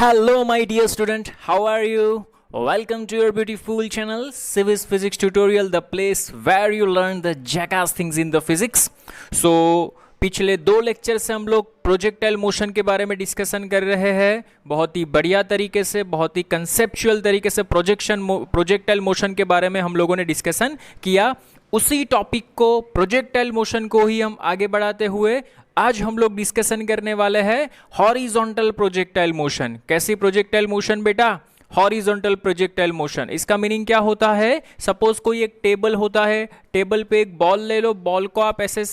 Hello, my dear student. How are you? Welcome to your beautiful channel, Civis Physics Tutorial, the place where you learn the jackass things in the physics. So, पिछले 2 lecture से हम लोग projectile motion के बारे में discussion कर रहे हैं। बहुत ही बढ़िया तरीके से, बहुत ही कंसेप्चुअल तरीके से प्रोजेक्टाइल मोशन के बारे में हम लोगों ने डिस्कशन किया। उसी टॉपिक को, प्रोजेक्टाइल मोशन को ही हम आगे बढ़ाते हुए आज हम लोग डिस्कशन करने वाले हैं हॉरिजॉन्टल प्रोजेक्टाइल मोशन। कैसी प्रोजेक्टाइल मोशन बेटा? Horizontal projectile motion. इसका मीनिंग क्या होता है? सपोज कोई एक टेबल होता है, टेबल पे एक बॉल ले लो, बॉल को आप ऐसे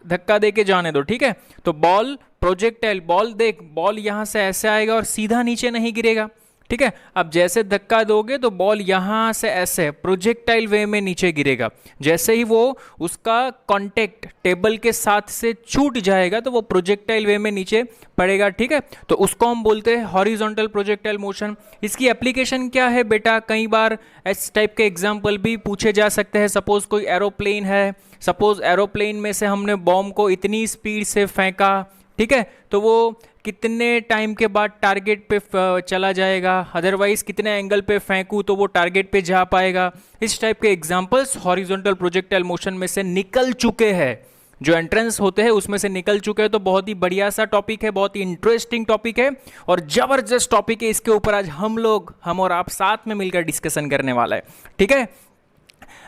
धक्का दे के जाने दो, ठीक है? तो बॉल प्रोजेक्टाइल, बॉल देख, बॉल यहां से ऐसे आएगा और सीधा नीचे नहीं गिरेगा, ठीक है? अब जैसे धक्का दोगे तो बॉल यहां से ऐसे प्रोजेक्टाइल वे में नीचे गिरेगा। जैसे ही वो उसका कांटेक्ट टेबल के साथ से छूट जाएगा तो वो प्रोजेक्टाइल वे में नीचे पड़ेगा, ठीक है? तो उसको हम बोलते हैं हॉरिजॉन्टल प्रोजेक्टाइल मोशन। इसकी एप्लीकेशन क्या है बेटा? कई बार इस टाइप के एग्जाम्पल भी पूछे जा सकते हैं। सपोज कोई एरोप्लेन है, सपोज एरोप्लेन में से हमने बॉम्ब को इतनी स्पीड से फेंका, ठीक है? तो वो कितने टाइम के बाद टारगेट पे चला जाएगा, अदरवाइज कितने एंगल पे फेंकूं तो वो टारगेट पे जा पाएगा। इस टाइप के एग्जांपल्स हॉरिजॉन्टल प्रोजेक्टाइल मोशन में से निकल चुके हैं, जो एंट्रेंस होते हैं उसमें से निकल चुके हैं। तो बहुत ही बढ़िया सा टॉपिक है, बहुत ही इंटरेस्टिंग टॉपिक है और जबरदस्त टॉपिक है। इसके ऊपर आज हम और आप साथ में मिलकर डिस्कशन करने वाला है, ठीक है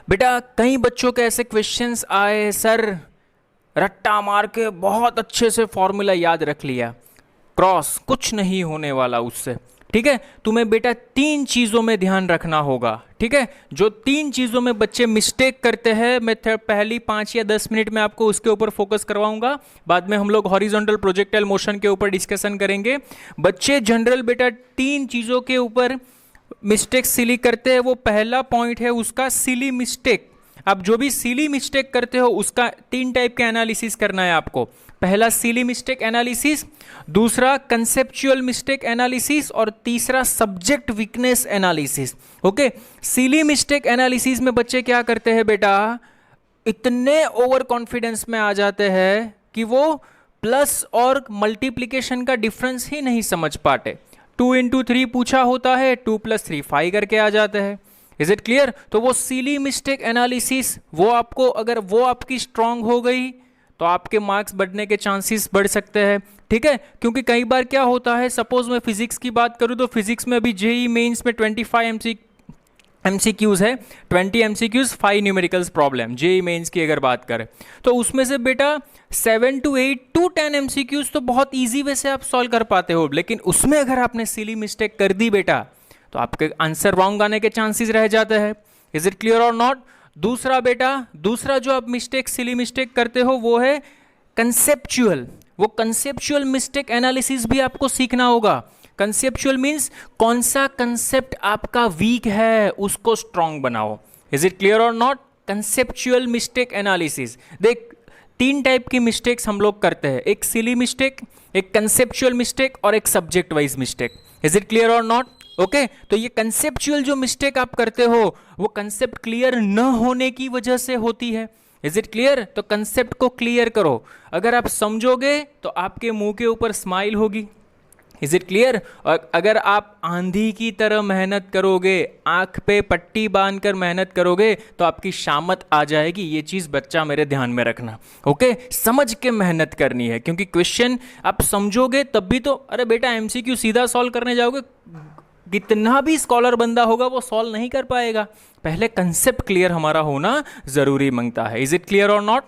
बेटा? कई बच्चों के ऐसे क्वेश्चंस आए, सर रट्टा मार के बहुत अच्छे से फॉर्मूला याद रख लिया, क्रॉस कुछ नहीं होने वाला उससे, ठीक है? तुम्हें बेटा 3 चीजों में ध्यान रखना होगा, ठीक है? जो 3 चीजों में बच्चे मिस्टेक करते हैं, मैं पहली 5 या 10 मिनट में आपको उसके ऊपर फोकस करवाऊंगा। बाद में हम लोग हॉरिजॉन्टल प्रोजेक्टाइल मोशन के ऊपर डिस्कशन करेंगे। बच्चे जनरल बेटा 3 चीजों के ऊपर मिस्टेक सिली करते हैं। वो पहला पॉइंट है उसका सिली मिस्टेक। आप जो भी सिली मिस्टेक करते हो उसका 3 टाइप के एनालिसिस करना है आपको। पहला सिली मिस्टेक एनालिसिस, दूसरा कंसेप्चुअल मिस्टेक एनालिसिस और तीसरा subject weakness analysis. Okay, silly mistake analysis में बच्चे क्या करते हैं बेटा? इतने ओवर कॉन्फिडेंस में आ जाते हैं कि वो प्लस और मल्टीप्लिकेशन का डिफरेंस ही नहीं समझ पाते। 2 into 3 पूछा होता है, 2 + 3 5 करके आ जाते हैं। Is it clear? तो वो सिली मिस्टेक एनालिसिस, वो आपको, अगर वो आपकी स्ट्रांग हो गई तो आपके मार्क्स बढ़ने के चांसेस बढ़ सकते हैं, ठीक है? क्योंकि कई बार क्या होता है, सपोज मैं फिजिक्स की बात करूं तो फिजिक्स में अभी जेईई मेंस में 25 MCQs है, 20 MCQs, 5 numericals problem. JEE mains की अगर बात करें तो उसमें से बेटा 7 to 8 to 10 MCQs तो बहुत ईजी वे से आप सॉल्व कर पाते हो, लेकिन उसमें अगर आपने सिली मिस्टेक कर दी बेटा तो आपके आंसर रॉन्ग आने के चांसेस रह जाते हैं। इज इट क्लियर और नॉट? दूसरा बेटा, दूसरा जो आप मिस्टेक, सिली मिस्टेक करते हो वो है कंसेप्चुअल। वो कंसेप्चुअल मिस्टेक एनालिसिस भी आपको सीखना होगा। कंसेप्चुअल मींस कौन सा कंसेप्ट आपका वीक है उसको स्ट्रांग बनाओ। इज इट क्लियर और नॉट? Conceptual mistake analysis. देख, 3 टाइप की मिस्टेक्स हम लोग करते हैं, एक सिली मिस्टेक, एक कंसेप्चुअल मिस्टेक और एक subject wise mistake. Is it clear और नॉट? ओके, तो ये कंसेप्चुअल जो मिस्टेक आप करते हो वो कंसेप्ट क्लियर न होने की वजह से होती है। Is it clear? तो कंसेप्ट को क्लियर करो। अगर आप समझोगे तो आपके मुंह के ऊपर स्माइल होगी। Is it clear? और अगर आप आंधी की तरह मेहनत करोगे, आंख पे पट्टी बांधकर मेहनत करोगे तो आपकी शामत आ जाएगी। ये चीज बच्चा मेरे ध्यान में रखना। ओके, समझ के मेहनत करनी है, क्योंकि क्वेश्चन आप समझोगे तब भी तो। अरे बेटा MCQ सीधा सॉल्व करने जाओगे, कितना भी स्कॉलर बंदा होगा वो सॉल्व नहीं कर पाएगा। पहले कंसेप्ट क्लियर हमारा होना जरूरी मांगता है। इज इट क्लियर और नॉट?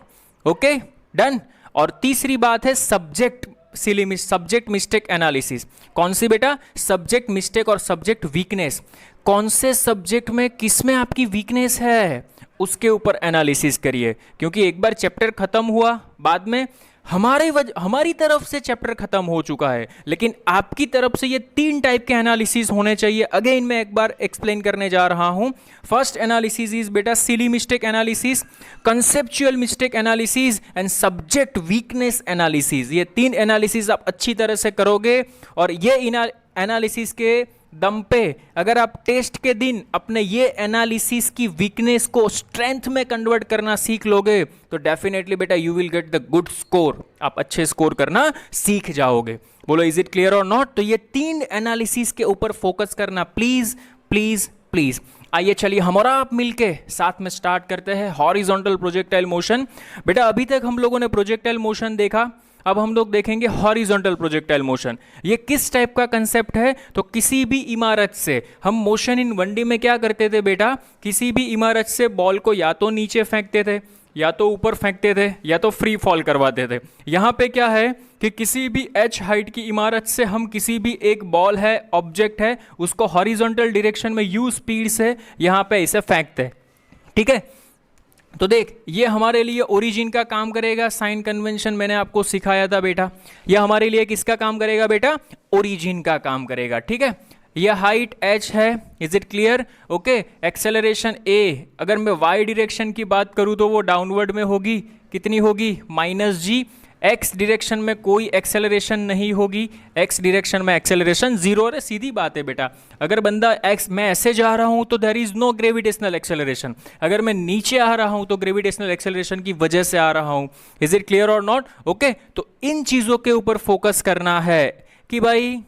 Okay, done. और तीसरी बात है सब्जेक्ट मिस्टेक एनालिसिस। कौन सी बेटा? सब्जेक्ट मिस्टेक और सब्जेक्ट वीकनेस। कौन से सब्जेक्ट में किस में आपकी वीकनेस है उसके ऊपर एनालिसिस करिए, क्योंकि एक बार चैप्टर खत्म हुआ, बाद में हमारी तरफ से चैप्टर खत्म हो चुका है, लेकिन आपकी तरफ से ये 3 टाइप के एनालिसिस होने चाहिए। अगेन मैं एक बार एक्सप्लेन करने जा रहा हूं। फर्स्ट एनालिसिस इज बेटा सिली mistake analysis, conceptual mistake analysis and subject weakness analysis. ये 3 एनालिसिस आप अच्छी तरह से करोगे और ये एनालिसिस के दम पे अगर आप टेस्ट के दिन अपने ये एनालिसिस की वीकनेस को स्ट्रेंथ में कन्वर्ट करना सीख लोगे तो डेफिनेटली बेटा you will get the good score, आप अच्छे स्कोर करना सीख जाओगे। बोलो इज इट क्लियर और नॉट? तो ये 3 एनालिसिस के ऊपर फोकस करना प्लीज प्लीज प्लीज। आइए चलिए हम और आप मिलके साथ में स्टार्ट करते हैं हॉरिजॉन्टल प्रोजेक्टाइल मोशन। बेटा अभी तक हम लोगों ने प्रोजेक्टाइल मोशन देखा, अब हम लोग देखेंगे हॉरिजॉन्टल प्रोजेक्टाइल मोशन। ये किस टाइप का कंसेप्ट है? तो किसी भी इमारत से हम मोशन इन 1D में क्या करते थे बेटा, किसी भी इमारत से बॉल को या तो नीचे फेंकते थे या तो ऊपर फेंकते थे या तो फ्री फॉल करवाते थे। यहाँ पे क्या है कि किसी भी h हाइट की इमारत से हम किसी भी एक बॉल है, ऑब्जेक्ट है, उसको हॉरिजॉन्टल डायरेक्शन में u स्पीड से यहाँ पे इसे फेंकते हैं। ठीक है, तो देख ये हमारे लिए ओरिजिन का काम करेगा, साइन कन्वेंशन मैंने आपको सिखाया था बेटा। ये हमारे लिए किसका काम करेगा बेटा? ओरिजिन का काम करेगा। ठीक है, यह हाइट h है, is it clear? Okay, acceleration a, अगर मैं y डायरेक्शन की बात करूं तो वो डाउनवर्ड में होगी, कितनी होगी? -g। x डायरेक्शन में कोई एक्सेलरेशन नहीं होगी, x डायरेक्शन में एक्सेलरेशन 0। अरे सीधी बात है बेटा, अगर बंदा x मैं ऐसे जा रहा हूं तो there is no gravitational acceleration, अगर मैं नीचे आ रहा हूं तो ग्रेविटेशनल एक्सेलरेशन की वजह से आ रहा हूं। इज इट क्लियर और नॉट? ओके, तो इन चीजों के ऊपर फोकस करना है कि भाई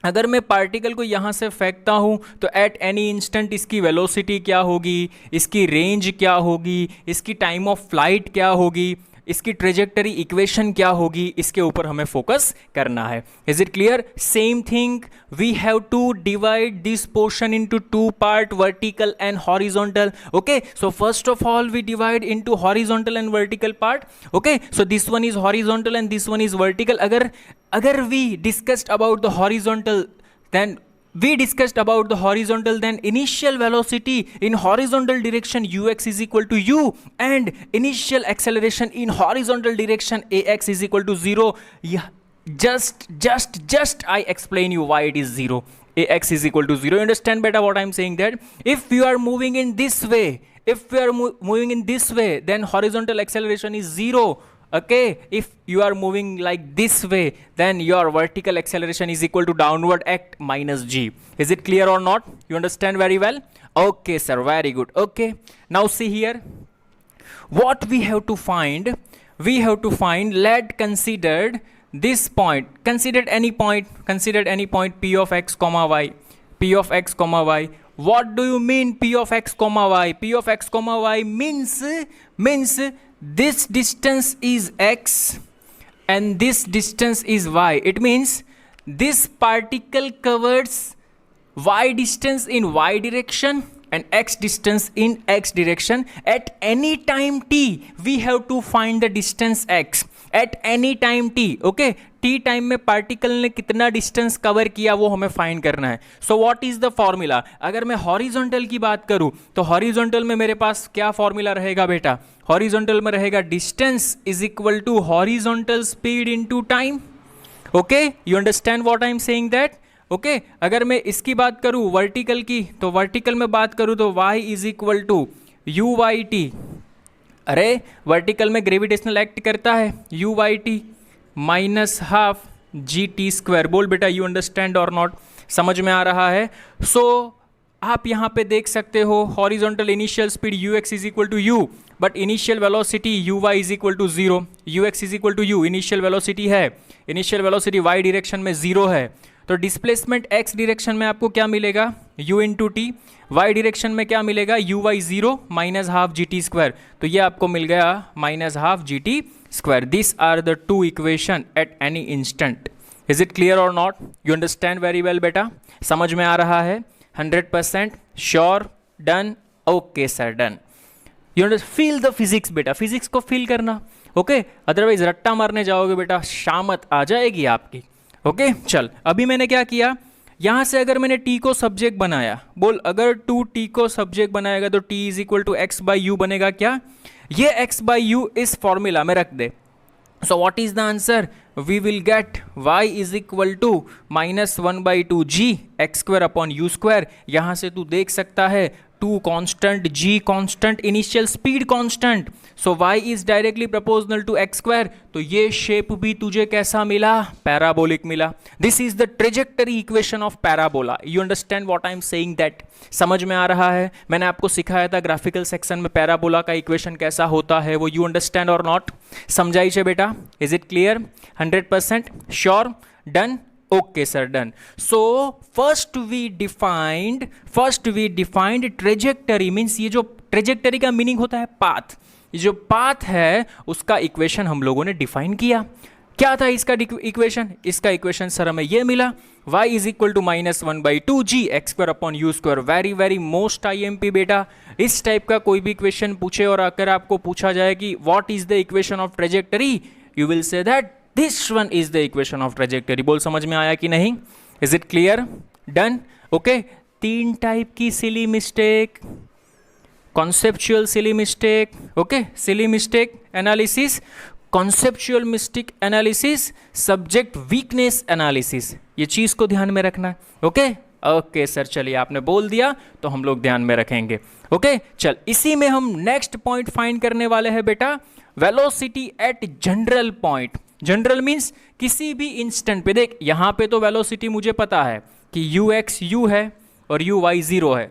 अगर मैं पार्टिकल को यहाँ से फेंकता हूँ तो एट एनी इंस्टेंट इसकी वेलोसिटी क्या होगी, इसकी रेंज क्या होगी, इसकी टाइम ऑफ फ्लाइट क्या होगी, इसकी ट्रेजेक्टरी इक्वेशन क्या होगी, इसके ऊपर हमें फोकस करना है। Is it clear? Same thing, we have to divide this portion into 2 part, vertical and horizontal. Okay, so first of all we divide into horizontal and vertical part. Okay, so this one is horizontal and this one is vertical. अगर we discussed about the horizontal, then initial velocity in horizontal direction ux is equal to u and initial acceleration in horizontal direction ax is equal to 0. Yeah, just I explain you why it is 0. ax is equal to 0. You understand better what I'm saying? That if you are moving in this way, then horizontal acceleration is 0. Okay, if you are moving like this way, then your vertical acceleration is equal to downward act -g. Is it clear or not? You understand very well? Okay sir, very good. Okay, now see here what we have to find. Let considered this point, considered any point p of x comma y. What do you mean p of x comma y? P of x comma y means this distance is x and this distance is y. It means this particle covers y distance in y direction and x distance in x direction. At any time t we have to find the distance x at any time t. Okay, t time में particle ने कितना distance cover किया वो हमें find करना है। सो what is the formula? अगर मैं हॉरिजॉन्टल की बात करूं तो हॉरिजॉन्टल में मेरे पास क्या फॉर्मूला रहेगा बेटा? हॉरिजॉन्टल में रहेगा distance is equal to horizontal speed into time. Okay, you understand what I am saying that? Okay, अगर मैं इसकी बात करूं वर्टिकल की, तो वर्टिकल में बात करूं तो y is equal to u y t. अरे वर्टिकल में ग्रेविटेशनल एक्ट करता है यू वाई टी -12 GT²। बोल बेटा, यू अंडरस्टैंड और नॉट? समझ में आ रहा है? सो आप यहाँ पे देख सकते हो horizontal initial speed ux is equal to u, but initial velocity uy is equal to 0, ux is equal to u. Initial velocity है, इनिशियल वेलोसिटी y डायरेक्शन में 0 है, तो डिस्प्लेसमेंट x डायरेक्शन में आपको क्या मिलेगा? u into T. y direction में क्या मिलेगा? uy 0 -12 GT²। तो ये आपको मिल गया -12 GT²। This are the 2 equation at any instant. Is it clear और not? You understand very well बेटा? समझ में आ रहा है? 100% sure? Done? Okay sir, done. You feel the physics बेटा, फिजिक्स को फील करना। ओके, अदरवाइज रट्टा मारने जाओगे बेटा, शामत आ जाएगी आपकी। ओके, चल अभी मैंने क्या किया, यहाँ से अगर मैंने t को सब्जेक्ट बनाया, बोल अगर 2t को सब्जेक्ट बनाएगा तो t is equal to x by u बनेगा। क्या ये x बाई यू इस फॉर्मूला में रख दे। So what is the answer? We will get y is equal to -1/2 g x² upon u²। यहाँ से तू देख सकता है 2 constant, g constant, initial speed constant. So y is directly proportional to x square, तो ये शेप भी तुझे कैसा मिला, पैराबोलिक मिला. This is the trajectory equation of parabola. You understand what I am saying that? समझ में आ रहा है? मैंने आपको सिखाया था ग्राफिकल सेक्शन में पैराबोला का इक्वेशन कैसा होता है, वो यू अंडरस्टैंड और नॉट? समझाई छे बेटा? Is it clear? 100% sure? Done? Okay sir, done. So first we defined trajectory, means ये जो trajectory का मीनिंग होता है path. ये जो path है उसका इक्वेशन हम लोगों ने डिफाइन किया. क्या था इसका इक्वेशन? इसका इक्वेशन सर हमें ये मिला, y is equal to -1/2g x square upon u square. Very most IMP बेटा. इस टाइप का कोई भी इक्वेशन पूछे और अगर आपको पूछा जाए कि what is the equation of trajectory, you will say that this one is the equation of trajectory. बोल समझ में आया कि नहीं? Is it clear? Done? Okay. 3 type की silly mistake, conceptual silly mistake, okay, silly mistake analysis, conceptual mistake analysis, subject weakness analysis. ये चीज को ध्यान में रखना. ओके ओके सर, चलिए आपने बोल दिया तो हम लोग ध्यान में रखेंगे. ओके चल, इसी में हम नेक्स्ट पॉइंट फाइंड करने वाले हैं बेटा, velocity at general point. General means किसी भी इंस्टेंट पे. देख यहां पे तो वेलोसिटी मुझे पता है कि ux u है और uy 0 है,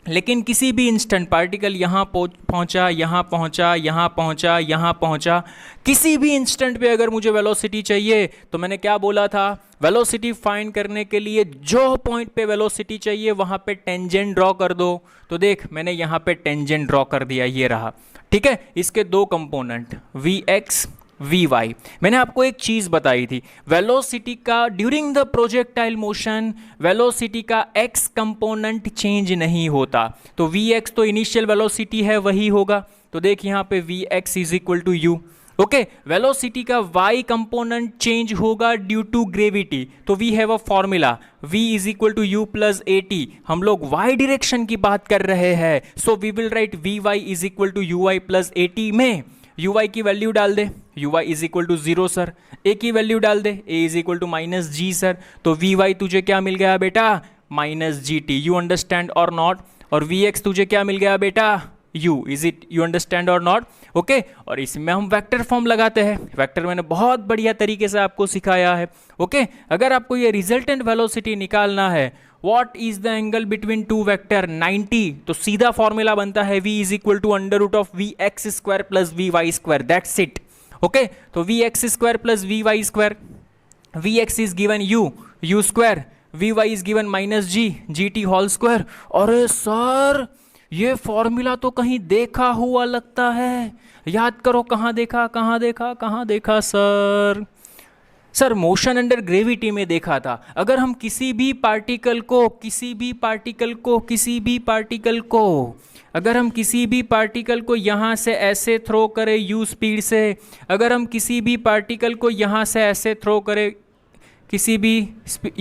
लेकिन किसी भी इंस्टेंट पार्टिकल यहां पहुंचा, यहां पहुंचा, यहां पहुंचा, यहां पहुंचा, किसी भी इंस्टेंट पे अगर मुझे वेलोसिटी चाहिए तो मैंने क्या बोला था, वेलोसिटी फाइंड करने के लिए जो पॉइंट पे वेलोसिटी चाहिए वहां पे टेंजेंट ड्रॉ कर दो. तो देख मैंने यहां पे टेंजेंट ड्रॉ कर दिया, ये रहा. ठीक है, इसके 2 कंपोनेंट vx vy. मैंने आपको एक चीज बताई थी, वेलोसिटी का during the projectile motion velocity का x कंपोनेंट चेंज नहीं होता. तो vx तो इनिशियल वेलोसिटी है वही होगा. तो देख यहां पे vx is equal to u. Okay, velocity का y कंपोनेंट चेंज होगा ड्यू टू ग्रेविटी. तो we have a formula v is equal to u plus at. हम लोग y डायरेक्शन की बात कर रहे हैं, so we will write vy is equal to ui plus at. में uy की वैल्यू डाल दे, uy is equal to 0 sir. a की वैल्यू डाल दे, a is equal to -g sir. तो vy तुझे क्या मिल गया बेटा, -gt. You understand or not? और vx तुझे क्या मिल गया बेटा, u. Is it you understand or not? Okay, और इसमें हम वेक्टर फॉर्म लगाते हैं. वेक्टर मैंने बहुत बढ़िया तरीके से आपको सिखाया है. ओके, अगर आपको ये रिजल्टेंट वेलोसिटी निकालना है, what is the angle between 2 vector, 90, तो सीधा फॉर्मूला बनता है v is equal to √ vx square plus vy square. That's it. Okay, तो vx square plus vy square, vx is given u square, vy is given -g whole square. अरे sir ये formula तो कहीं देखा हुआ लगता है, याद करो कहाँ देखा sir? Sir motion under gravity में देखा था. अगर हम किसी भी पार्टिकल को यहां से ऐसे थ्रो करें u स्पीड से, अगर हम किसी भी पार्टिकल को यहां से ऐसे थ्रो करें किसी भी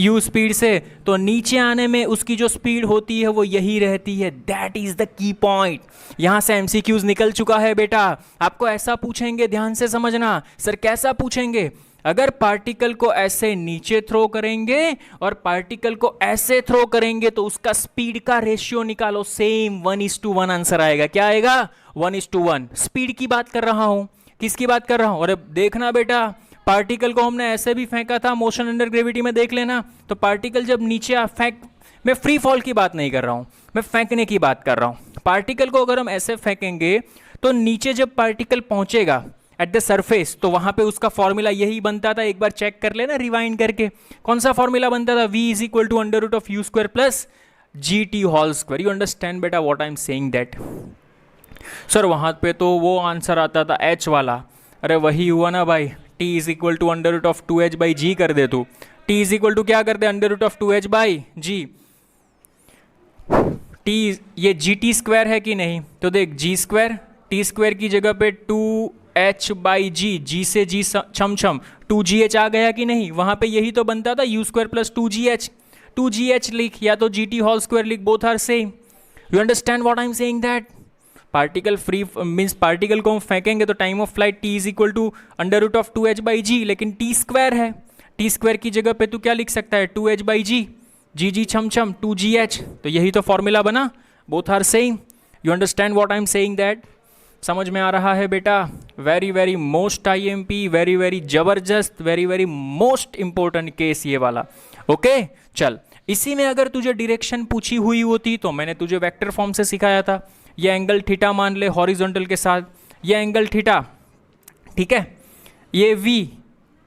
u स्पीड से, तो नीचे आने में उसकी जो स्पीड होती है वो यही रहती है. That is the key point. यहां से MCQs निकल चुका है बेटा. आपको ऐसा पूछेंगे, ध्यान से समझना. सर कैसा पूछेंगे? अगर पार्टिकल को ऐसे नीचे थ्रो करेंगे और पार्टिकल को ऐसे थ्रो करेंगे तो उसका स्पीड का रेशियो निकालो. सेम 1:1 आंसर आएगा. क्या आएगा? 1:1. स्पीड की बात कर रहा हूं. किसकी बात कर रहा हूं? अरे देखना बेटा, पार्टिकल को हमने ऐसे भी फेंका था मोशन अंडर ग्रेविटी में, देख लेना. तो पार्टिकल जब नीचे फेंक, मैं फ्री फॉल की बात नहीं कर रहा हूं, मैं फेंकने की बात कर रहा हूं. पार्टिकल को अगर हम ऐसे फेंकेंगे तो नीचे जब पार्टिकल पहुंचेगा एट द सरफेस, तो वहां पे उसका फॉर्मूला यही बनता था. एक बार चेक कर लेना रिवाइंड करके. कौन सा फॉर्मूला बनता था? v is equal to √ u square plus gt whole square. You understand बेटा what I am saying that? Sir वहां पे तो वो आंसर आता था h वाला. अरे वही हुआ ना भाई. t is equal to √2h/g कर दे तू. t इज इक्वल टू क्या कर दे, √2h/g. t ये gt स्क्वायर है कि नहीं? तो देख g स्क्वायर, t स्क्वायर की जगह पे 2h/g, g से g छम 2gh आ गया कि नहीं? वहां पे यही तो बनता था u स्क्वायर प्लस 2gh लिख या तो gt होल स्क्वायर लिख, both are same. You understand what I am saying that? Particle free means particle को हम फेंकेंगे तो time of flight t is equal to √2h/g, लेकिन t स्क्वायर है. t स्क्वायर की जगह पे तू क्या लिख सकता है? 2h/g, g छम 2gh. तो यही तो फॉर्मूला बना. Both are same. You understand what I am saying that? समझ में आ रहा है बेटा? Very very most IMP, very very जबरदस्त, very very most important case ये वाला। ओके चल, इसी में अगर तुझे डायरेक्शन पूछी हुई होती तो मैंने तुझे वेक्टर फॉर्म से सिखाया था। ये एंगल थीटा मान ले हॉरिजॉन्टल के साथ, ये एंगल थीटा, ठीक है, ये v,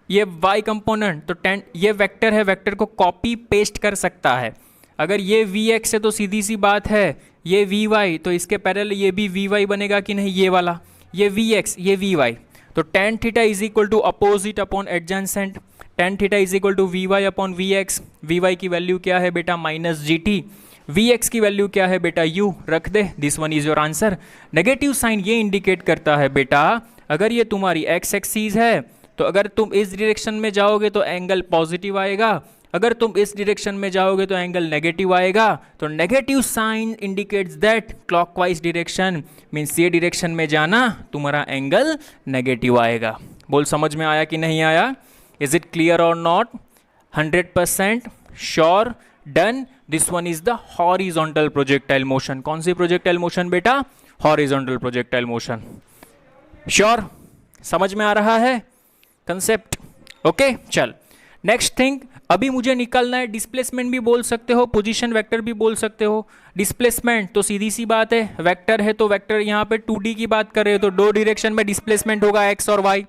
ये y कंपोनेंट, तो टेन ये वेक्टर है, वेक्टर को कॉपी पेस्ट कर सकता है। अगर ये vx है तो सीधी सी बात है ये vy, तो इसके पैरेलल ये भी vy बनेगा कि नहीं, ये वाला, ये vx, ये vy, तो tan theta is equal to opposite upon adjacent, tan theta is equal to vy upon vx। vy की वैल्यू क्या है बेटा, माइनस gt, vx की वैल्यू क्या है बेटा, u, रख दे, this one is your answer. Negative sign ये इंडिकेट करता है बेटा, अगर ये तुम्हारी x एक्सिस है तो अगर तुम इस डायरेक्शन में जाओगे तो एंगल पॉजिटिव आएगा, अगर तुम इस डायरेक्शन में जाओगे तो एंगल नेगेटिव आएगा। तो negative sign indicates that clockwise direction means ये डायरेक्शन में जाना तुम्हारा एंगल नेगेटिव आएगा। बोल समझ में आया कि नहीं आया? इज इट क्लियर और not? 100% sure, done. This one is the horizontal projectile motion. कौन सी प्रोजेक्टाइल मोशन बेटा? Horizontal projectile motion. श्योर, समझ में आ रहा है कंसेप्ट? ओके चल, नेक्स्ट थिंग, अभी मुझे निकालना है, डिस्प्लेसमेंट भी बोल सकते हो, पोजीशन वेक्टर भी बोल सकते हो। डिस्प्लेसमेंट तो सीधी सी बात है, वेक्टर है तो वेक्टर, यहाँ पे 2D की बात कर रहे हो तो दो डायरेक्शन में डिस्प्लेसमेंट होगा x और y,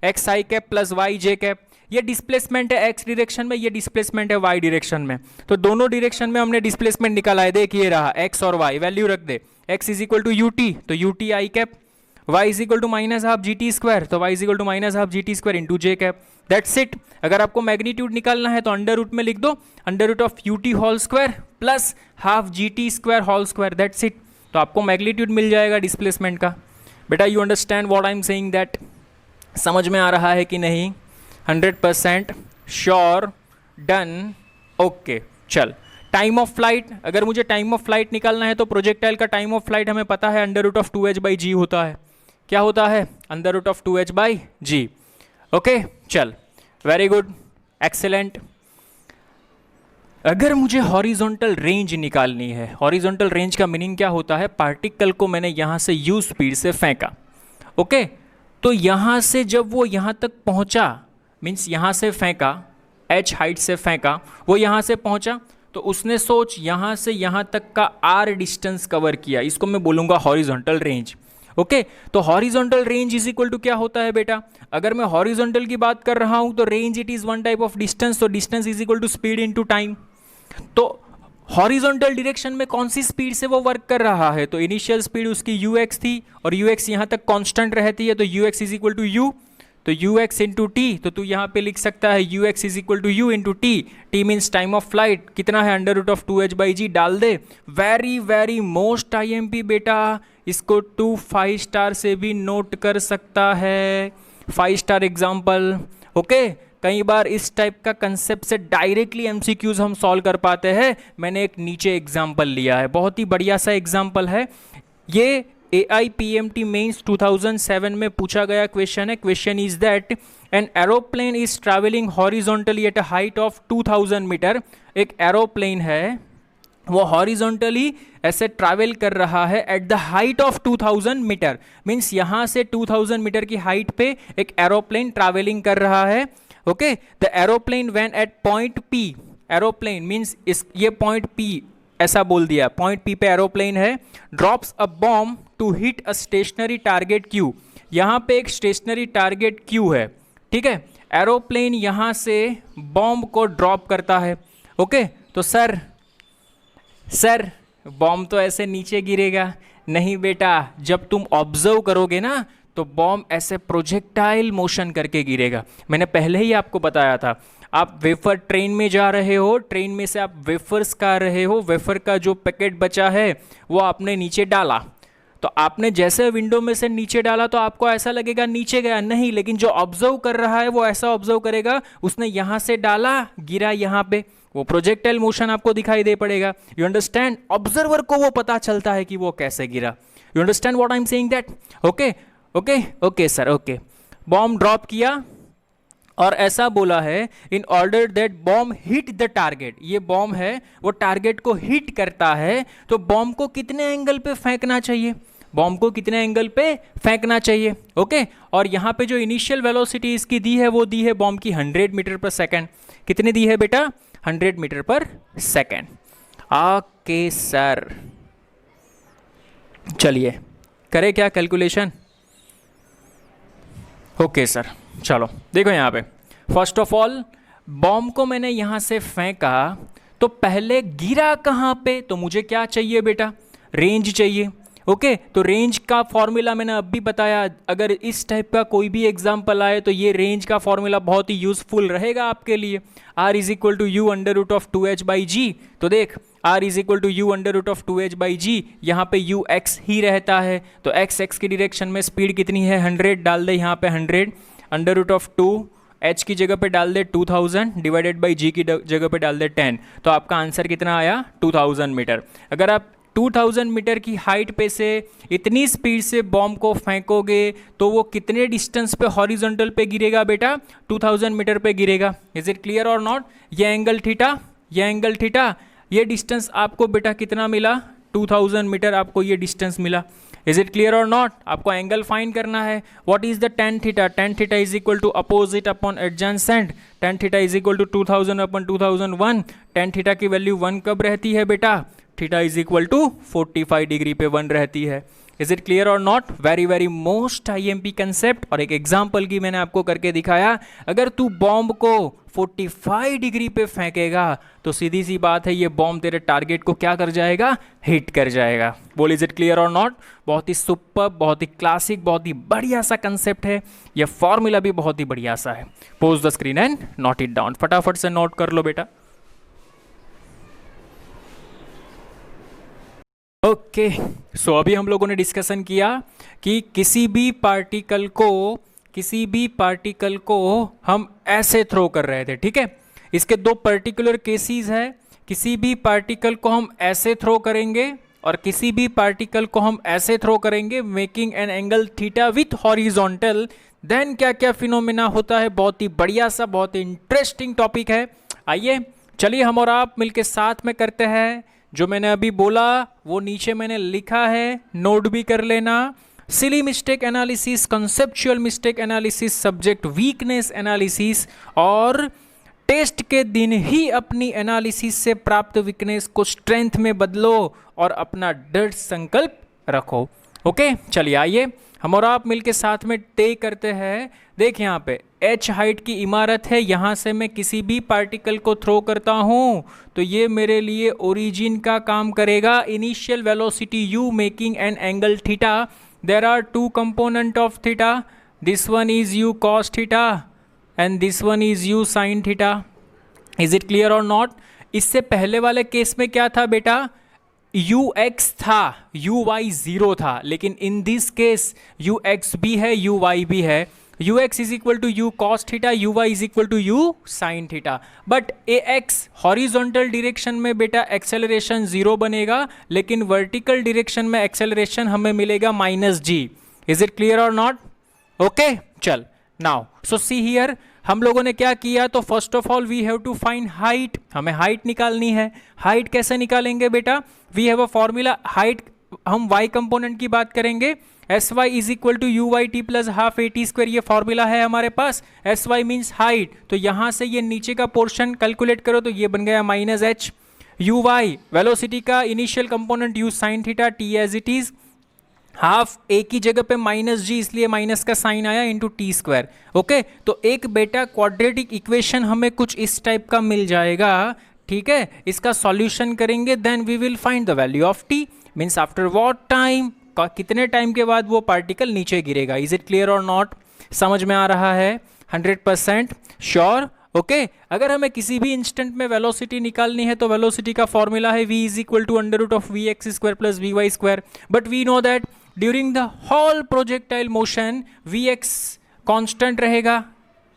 एक्स आई कैप प्लस वाई जे कैप। ये डिस्प्लेसमेंट है x डायरेक्शन में, ये डिस्प्लेसमेंट है y डायरेक्शन में, तो दोनों डायरेक्शन में हमने डिस्प्लेसमेंट निकाला है। देख ये रहा x और y, वैल्यू रख दे, x is equal to ut, तो ut i cap, y is equal to minus half g t square, तो y is equal to minus half g t square into j cap, that's it. अगर आपको magnitude निकालना है तो under root में लिख दो, under root of ut whole square plus half g t square whole square, that's it. तो आपको मैग्नीट्यूड मिल जाएगा डिस्प्लेसमेंट का। बेटा you understand what I am saying that? समझ में आ रहा है कि नहीं? 100% श्योर, डन, ओके। चल, टाइम ऑफ फ्लाइट, अगर मुझे टाइम ऑफ फ्लाइट निकालना है तो प्रोजेक्टाइल का टाइम ऑफ फ्लाइट हमें पता है under root of 2h by g होता है। क्या होता है? Under root of 2h by g. Okay चल, वेरी गुड, एक्सेलेंट। अगर मुझे हॉरिजॉन्टल रेंज निकालनी है, हॉरिजॉन्टल रेंज का मीनिंग क्या होता है? पार्टिकल को मैंने यहाँ से u स्पीड से फेंका, ओके, तो यहाँ से जब वो यहाँ तक पहुँचा, मीन्स यहाँ से फेंका, h हाइट से फेंका, वो यहाँ से पहुँचा, तो उसने सोच यहाँ से यहाँ तक का r डिस्टेंस कवर किया, इसको मैं बोलूँगा हॉरिजॉन्टल रेंज। ओके तो horizontal range is equal to क्या होता है बेटा? अगर मैं हॉरिजॉन्टल की बात कर रहा हूँ तो range it is one type of distance, तो distance is equal to speed into time. तो हॉरिजॉन्टल डायरेक्शन में कौन सी स्पीड से वो वर्क कर रहा है? तो इनिशियल स्पीड उसकी ux थी और ux यहाँ तक कांस्टेंट रहती है, तो ux is equal to u, तो ux इंटू टी, तो तू यहाँ पे लिख सकता है ux is equal to u into t. T means time of flight कितना है? Under root of 2h by g, डाल दे। वेरी वेरी मोस्ट IMP बेटा, इसको 2 5 स्टार से भी नोट कर सकता है, 5 स्टार एग्जाम्पल। ओके, कई बार इस टाइप का कंसेप्ट से डायरेक्टली MCQs हम सॉल्व कर पाते हैं। मैंने एक नीचे एग्जाम्पल लिया है, बहुत ही बढ़िया सा एग्जाम्पल है ये। AIPMT मेंस 2007 में पूछा गया क्वेश्चन है। Question is that an aeroplane is travelling horizontally at a height of 2000 metre. एक एरोप्लेन है वो हॉरिजॉन्टली ऐसे ट्रैवल कर रहा है at the height of 2000 metre, means यहाँ से 2000 मीटर की हाइट पे एक एरोप्लेन ट्रैवलिंग कर रहा है। Okay, the aeroplane when at point P, aeroplane means इस ये पॉइंट P ऐसा बोल दिया, पॉइंट P पे एरोप्लेन है, drops a bomb to hit a stationary target Q। यहाँ पे एक स्टेशनरी टारगेट Q है, ठीक है। एरोप्लेन यहाँ से बॉम्ब को ड्रॉप करता है। ओके तो सर बॉम्ब तो ऐसे नीचे गिरेगा नहीं बेटा, जब तुम ऑब्जर्व करोगे ना तो बॉम्ब ऐसे प्रोजेक्टाइल मोशन करके गिरेगा। मैंने पहले ही आपको बताया था, आप वेफर ट्रेन में जा रहे हो, ट्रेन में से आप वेफर्स खा रहे हो, वेफर का जो पैकेट बचा है वो आपने नीचे डाला, तो आपने जैसे विंडो में से नीचे डाला तो आपको ऐसा लगेगा नीचे गया, नहीं, लेकिन जो ऑब्जर्व कर रहा है वो ऐसा ऑब्जर्व करेगा, उसने यहाँ से डाला गिरा यहाँ पे, वो प्रोजेक्टाइल मोशन आपको दिखाई दे पड़ेगा। You understand? ऑब्जर्वर को वो पता चलता है कि वो कैसे गिरा। You understand what I am saying that? Okay okay okay sir, okay. Bomb drop किया और ऐसा बोला है in order that bomb hit the target. ये बॉम्ब है वो टारगेट को हिट करता है, तो बॉम्ब को कितने एंगल पे फेंकना चाहिए? बॉम्ब को कितने एंगल पे फेंकना चाहिए। ओके, और यहाँ पे जो इनिशियल वेलोसिटी इसकी दी है वो दी है बॉम्ब की 100 मीटर पर सेकेंड। कितनी दी है बेटा? 100 मीटर पर सेकेंड। ओके सर, चलिए करें क्या कैलकुलेशन? ओके सर, चलो देखो यहाँ पे फर्स्ट ऑफ ऑल बॉम्ब को मैंने यहाँ से फेंका तो पहले गिरा कहाँ पे? तो मुझे क्या चाहिए बेटा? रेंज चाहिए। ओके, तो रेंज का फॉर्मूला मैंने अब भी बताया। अगर इस टाइप का कोई भी एग्जाम्पल आए तो ये रेंज का फॉर्मूला बहुत ही यूजफुल रहेगा आपके लिए। R is equal to u under root of 2h by g. तो देख R is equal to u under root of 2h by g, यहाँ पे यू एक्स ही रहता है तो x की डायरेक्शन में स्पीड कितनी है? 100 डाल दे यहाँ पे 100, अंडर रूट ऑफ 2 h की जगह पे डाल दे 2000 डिवाइडेड बाई g की जगह पे डाल दे 10। तो आपका आंसर कितना आया? 2000 मीटर। अगर आप 2000 मीटर की हाइट पे से इतनी स्पीड से बॉम्ब को फेंकोगे तो वो कितने डिस्टेंस पे हॉरिजॉन्टल पे गिरेगा बेटा? 2000 मीटर पे गिरेगा। इज इट क्लियर और नॉट? ये एंगल थीटा, ये एंगल थीटा, ये डिस्टेंस आपको बेटा कितना मिला? 2000 मीटर आपको ये डिस्टेंस मिला। इज इट क्लियर और नॉट? आपको एंगल फाइंड करना है। What is the tan theta? tan theta is equal to opposite upon adjacent. tan theta is equal to 2000 upon 2001। tan theta की वैल्यू 1 कब रहती है बेटा? Theta is equal to 45 degree पे 1 रहती है। इज इट क्लियर और not? Very very most IMP concept, और एक एग्जांपल की मैंने आपको करके दिखाया। अगर तू बॉम्ब को 45 डिग्री पे फेंकेगा तो सीधी सी बात है ये बॉम्ब तेरे टारगेट को क्या कर जाएगा? हिट कर जाएगा। बोल इज इट क्लियर और नॉट? बहुत ही सुपर, बहुत ही क्लासिक, बहुत ही बढ़िया सा कंसेप्ट है। ये फॉर्मूला भी बहुत ही बढ़िया सा है। Pose the screen and note it down. फटाफट से नोट कर लो बेटा। ओके, सो अभी हम लोगों ने डिस्कशन किया कि किसी भी पार्टिकल को हम ऐसे थ्रो कर रहे थे, ठीक है। इसके दो पर्टिकुलर केसेस है। किसी भी पार्टिकल को हम ऐसे थ्रो करेंगे और किसी भी पार्टिकल को हम ऐसे थ्रो करेंगे, making an angle theta with horizontal. Then क्या क्या फिनोमेना होता है? बहुत ही बढ़िया सा, बहुत ही इंटरेस्टिंग टॉपिक है। आइए चलिए हम और आप मिलके साथ में करते हैं। जो मैंने अभी बोला वो नीचे मैंने लिखा है, नोट भी कर लेना। सिली mistake analysis, conceptual mistake analysis, subject weakness analysis, और टेस्ट के दिन ही अपनी एनालिसिस से प्राप्त वीकनेस को स्ट्रेंथ में बदलो और अपना दृढ़ संकल्प रखो। ओके, चलिए आइए हम और आप मिलके साथ में तय करते हैं। देख यहाँ पे h हाइट की इमारत है, यहाँ से मैं किसी भी पार्टिकल को थ्रो करता हूँ तो ये मेरे लिए ओरिजिन का काम करेगा। Initial velocity u making an angle theta. There are two component of theta, this one is u cos theta and this one is u sin theta. Is it clear और नॉट? इससे पहले वाले case में क्या था बेटा? ux था, uy 0 था, लेकिन इन दिस केस ux भी है, uy भी है। ux is equal to u cos theta, uy is equal to u sin theta. But ax horizontal direction में बेटा एक्सेलरेशन 0 बनेगा, लेकिन वर्टिकल डायरेक्शन में एक्सेलरेशन हमें मिलेगा -g। इज इट क्लियर और नॉट? ओके, चल नाउ सो सी हियर, हम लोगों ने क्या किया? तो first of all we have to find height. हमें हाइट निकालनी है। हाइट कैसे निकालेंगे बेटा? We have a formula. Height हम y कंपोनेंट की बात करेंगे, s y is equal to u y t plus half a t square, ये फॉर्मूला है हमारे पास। एस वाई मीन्स हाइट, तो यहां से ये नीचे का पोर्शन कैलकुलेट करो तो ये बन गया -h। यू वाई वेलोसिटी का initial component u sine theta, t as it is, half a की जगह पे -g इसलिए माइनस का साइन आया इंटू टी स्क्वायर। ओके, तो एक बेटा क्वाड्रेटिक इक्वेशन हमें कुछ इस टाइप का मिल जाएगा, ठीक है। इसका सॉल्यूशन करेंगे, then we will find the value of t, means after what time, कितने टाइम के बाद वो पार्टिकल नीचे गिरेगा। इज इट क्लियर और नॉट? समझ में आ रहा है? 100% श्योर? ओके, अगर हमें किसी भी इंस्टेंट में वेलोसिटी निकालनी है तो वेलोसिटी का फॉर्मूला है v is equal to under root of v x square plus v y square. But we know that during the whole projectile motion v x constant रहेगा।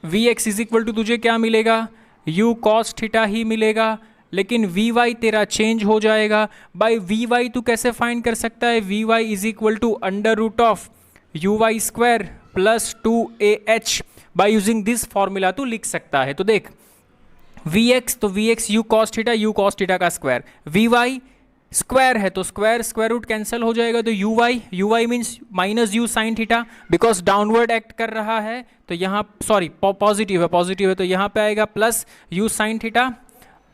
V x is equal to तुझे क्या मिलेगा? u cos theta ही मिलेगा, लेकिन we Y तेरा change हो जाएगा। Bye we Y तू कैसे फाइंड कर सकता है? V y is equal to under root of u y square plus 2ah। By using this formula तू लिख सकता है। तो देख वी एक्स, तो v x u cos theta, u cos theta का स्क्वायर, वी वाई स्क्वायर है तो स्क्वायर रूट कैंसिल हो जाएगा, तो u y means minus u sine theta, because downward act कर रहा है तो यहाँ सॉरी पॉजिटिव है तो यहाँ पे आएगा प्लस यू साइन थीटा,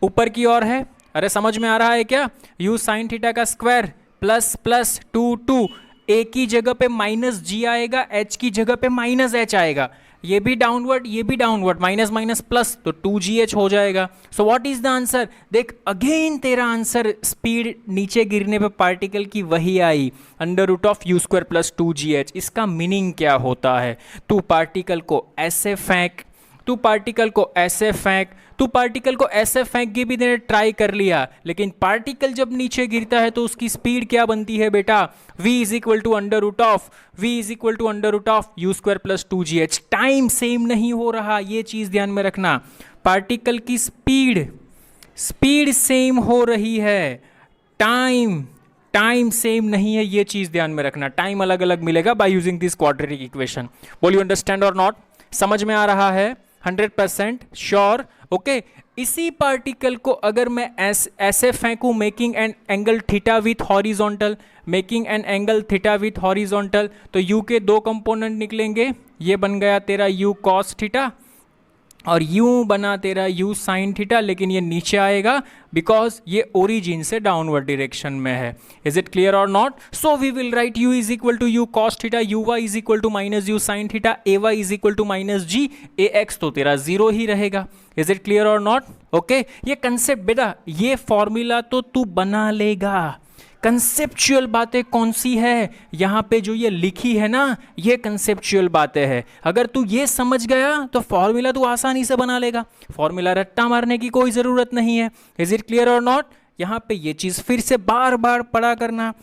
ऊपर की ओर है, अरे समझ में आ रहा है क्या, यू साइन थीटा का स्क्वायर प्लस प्लस टू, ए की जगह पे माइनस जी आएगा, एच की जगह पे माइनस एच आएगा, ये भी डाउनवर्ड माइनस माइनस प्लस, तो 2gh हो जाएगा। So what is the answer, देख अगेन तेरा आंसर स्पीड नीचे गिरने पे पार्टिकल की वही आई, under root of u square plus 2gh। इसका मीनिंग क्या होता है, तू पार्टिकल को ऐसे फेंक, तू पार्टिकल को ऐसे फेंक के भी तेने ट्राई कर लिया, लेकिन पार्टिकल जब नीचे गिरता है तो उसकी स्पीड क्या बनती है बेटा, v is equal to under root of u square plus 2gh। Time same नहीं हो रहा, ये चीज ध्यान में रखना, पार्टिकल की स्पीड सेम हो रही है, टाइम सेम नहीं है, ये चीज ध्यान में रखना, टाइम अलग अलग मिलेगा bye using this quadratic equation. बोल यू अंडरस्टैंड और नॉट, समझ में आ रहा है, 100% श्योर, ओके। इसी पार्टिकल को अगर मैं ऐसे फेंकूं, making an angle theta with horizontal, तो u के दो कंपोनेंट निकलेंगे, ये बन गया तेरा u cos थीटा और u बना तेरा u sin थीटा, लेकिन ये नीचे आएगा बिकॉज ये ओरिजिन से डाउनवर्ड डायरेक्शन में है। इज इट क्लियर और not, so we will write u is equal to u cos theta, uy is equal to minus u sin theta, ay is equal to minus g, ax तो तेरा 0 ही रहेगा। Is it clear और not, okay. ये concept बेटा, ये formula तो तू बना लेगा, कंसेप्चुअल बातें कौन सी है यहाँ पे जो ये लिखी है ना, ये कंसेप्चुअल बातें हैं। अगर तू ये समझ गया तो फॉर्मूला तू आसानी से बना लेगा, फॉर्मूला रट्टा मारने की कोई ज़रूरत नहीं है। इज इट क्लियर और नॉट, यहाँ पे ये चीज़ फिर से बार बार पढ़ा करना,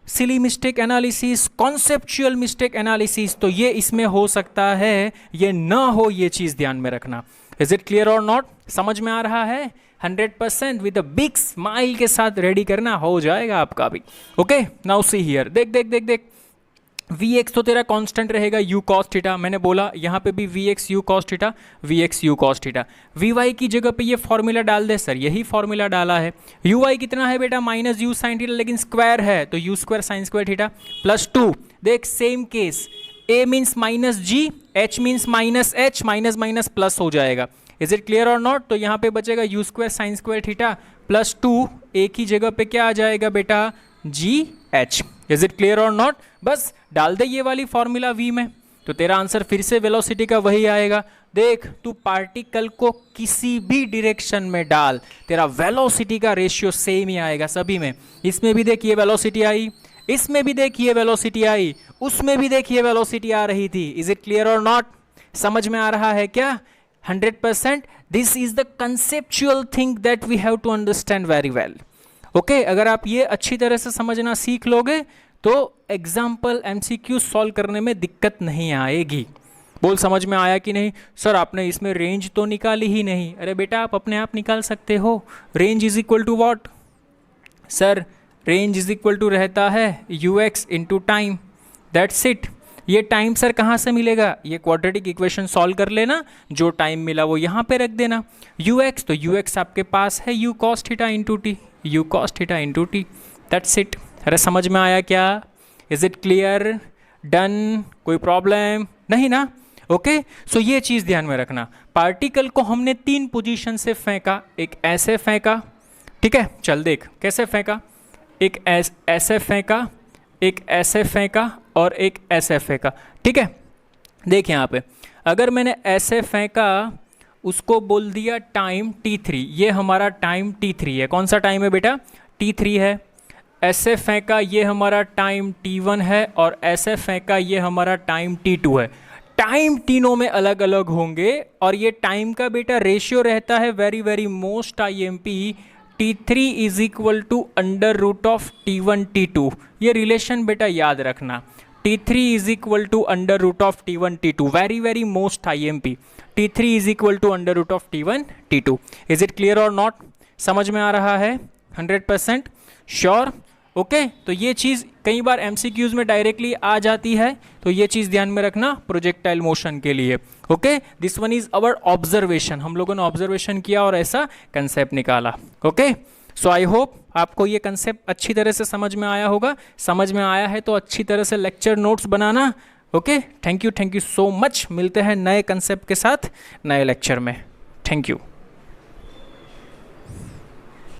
सिली mistake analysis, conceptual mistake analysis, तो ये इसमें हो सकता है, ये ना हो, ये चीज़ ध्यान में रखना। इज इट क्लियर और नॉट, समझ में आ रहा है, 100% विद अ बिग स्माइल के साथ रेडी करना, हो जाएगा आपका भी, ओके। नाउ सी हियर, देख Vx तो तेरा कांस्टेंट रहेगा u cos थीटा, मैंने बोला यहाँ पे भी Vx u cos theta, Vy की जगह पे ये फॉर्मूला डाल दे, सर यही फॉर्मूला डाला है। uy कितना है बेटा, माइनस u साइन थीटा, लेकिन स्क्वायर है तो u square sine square theta plus 2, देख same case, a means minus g, h means minus h, minus minus plus हो जाएगा। इज इट क्लियर और नॉट, तो यहाँ पे बचेगा u square sine square theta plus 2, a की जगह पे क्या आ जाएगा बेटा, जी एच। इज इट क्लियर और नॉट, बस डाल दे ये वाली फॉर्मूला v में, तो तेरा आंसर फिर से वेलोसिटी का वही आएगा। देख तू पार्टिकल को किसी भी डायरेक्शन में डाल, तेरा वेलोसिटी का रेशियो सेम ही आएगा सभी में। इसमें भी देखिए वेलोसिटी आई, इसमें भी देखिए वेलोसिटी आई, उसमें भी देखिए वेलोसिटी आ रही थी। इज इट क्लियर और नॉट, समझ में आ रहा है क्या, 100%। This is the conceptual thing that we have to understand very well, okay. अगर आप ये अच्छी तरह से समझना सीख लोगे तो एग्जाम्पल MCQ सॉल्व करने में दिक्कत नहीं आएगी। बोल समझ में आया कि नहीं, सर आपने इसमें रेंज तो निकाली ही नहीं, अरे बेटा आप अपने आप निकाल सकते हो। Range is equal to what, sir range is equal to रहता है ux into time, that's it. ये टाइम सर कहाँ से मिलेगा, ये क्वाड्रेटिक इक्वेशन सॉल्व कर लेना, जो टाइम मिला वो यहाँ पे रख देना। ux तो ux आपके पास है u cos theta into T, that's it. अरे समझ में आया क्या, इज इट क्लियर, डन, कोई प्रॉब्लम नहीं ना, ओके। सो ये चीज़ ध्यान में रखना, पार्टिकल को हमने 3 पोजीशन से फेंका, एक ऐसे फेंका, ठीक है, चल देख कैसे फेंका, एक ऐसे फेंका, एक ऐसे फेंका और एक ऐसे फेंका, ठीक है। देख यहाँ पे अगर मैंने ऐसे फेंका, उसको बोल दिया टाइम t3, ये हमारा टाइम t3 है, कौन सा टाइम है बेटा, t3 है। ऐसे फेंका, ये हमारा टाइम t1 है, और ऐसे फेंका, ये हमारा टाइम t2 है। टाइम तीनों में अलग अलग होंगे, और ये टाइम का बेटा रेशियो रहता है very very most IMP, t3 is equal to under root of t1 t2। ये रिलेशन बेटा याद रखना, t3 is equal to under root of t1 t2, very very most IMP, t3 is equal to under root of t1 t2। Is it clear और not, समझ में आ रहा है, 100% श्योर, ओके। तो ये चीज़ कई बार MCQs में डायरेक्टली आ जाती है, तो ये चीज़ ध्यान में रखना प्रोजेक्टाइल मोशन के लिए, okay. This one is our observation, हम लोगों ने ऑब्जर्वेशन किया और ऐसा कंसेप्ट निकाला, ओके। सो आई होप आपको ये कंसेप्ट अच्छी तरह से समझ में आया होगा। समझ में आया है तो अच्छी तरह से lecture notes banana. Okay, thank you so much. मिलते हैं नए कंसेप्ट के साथ नए लेक्चर में। Thank you.